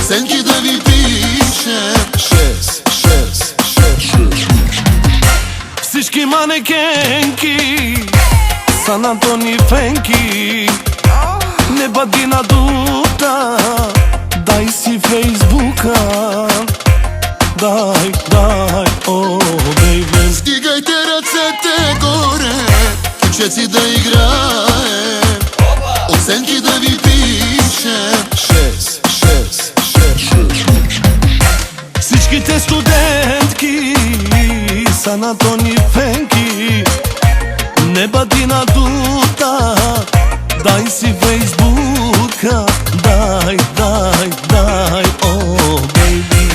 Оценки да ви пишем 6. Всички манекенки са на Тони Фенки. Не бъди надута, дай си Фейсбука. Дай, о, бейбе. Стигайте ръцете горе, кучеци да играем. Оценки да ви пишем 6. Всичките студентки са на Тони Фенки. Не бъди надута, дай си Фейсбука. Дай, о, бейби.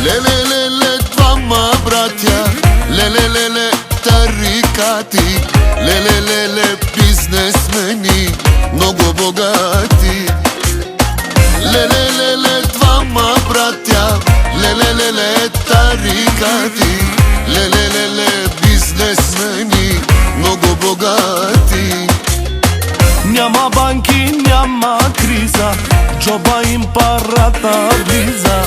Леле, двама братя, леле, тарикати, леле, бизнесмени, много богати. Леле, двама братя, леле, тарикати, леле, бизнесмени, много богати. Няма банки, няма криза, джоба им парата влиза.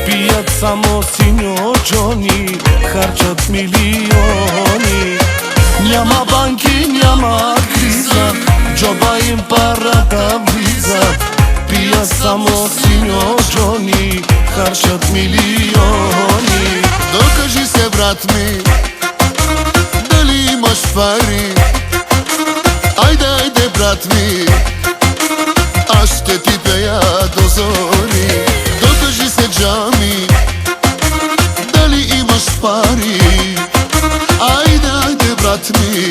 Пият само синьо Джони, харчат милиони. Няма банки, няма криза, джоба им парата влиза. Пият само синьо Джони, харчат милиони. Докажи се, брат ми, дали имаш пари. Айде, брат ми, аз ще ти пея до зори. Докажи се, Джами, дали имаш пари. Айде, брат ми,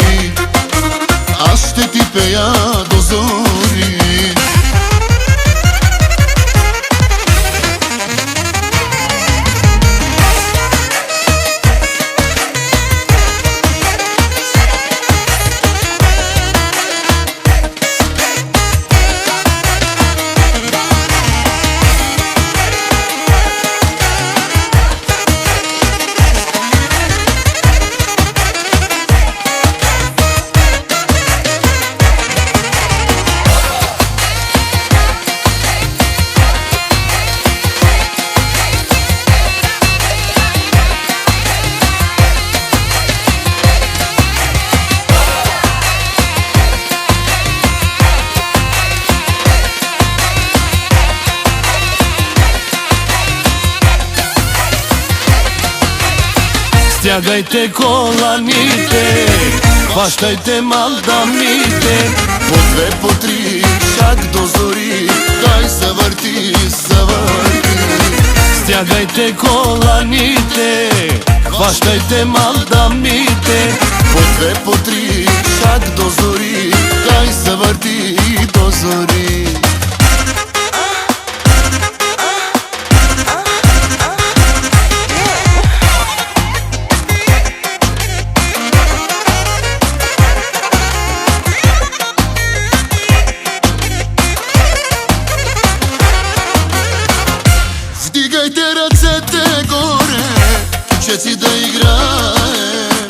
аз ще ти пея до зори. Стягайте коланите, хващайте мандамите. По две, по три, шаг до зори, дай завърти. Стягайте коланите, хващайте мандамите. По две, по три, шаг до зори, дай завърти до зори. Вдигайте ръцете горе, кучеци да играем.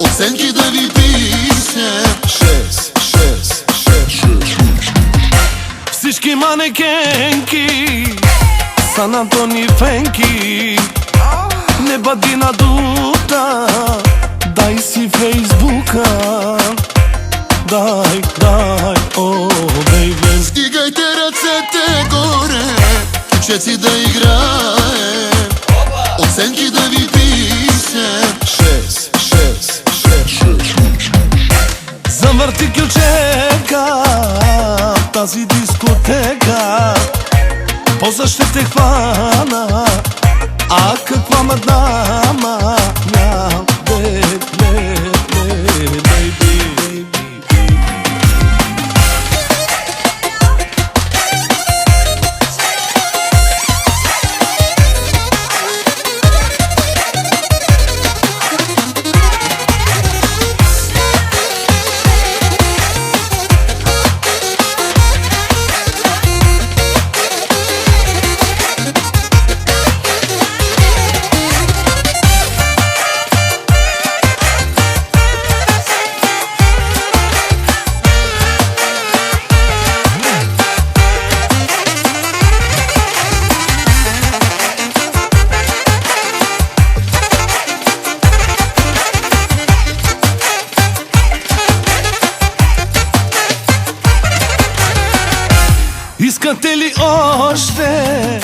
Оценки да ви пишем 6. Всички манекенки са на Тони Фенки. Не бъди надута, дай си Фейсбука. Дай, о, бейбе. Вдигайте ръцете горе, кучеци да играем. Оценки да ви пишем 6. Завърти ключека в тази дискотека, после ще те хвана. А каква мадама, бейби. Искате ли още?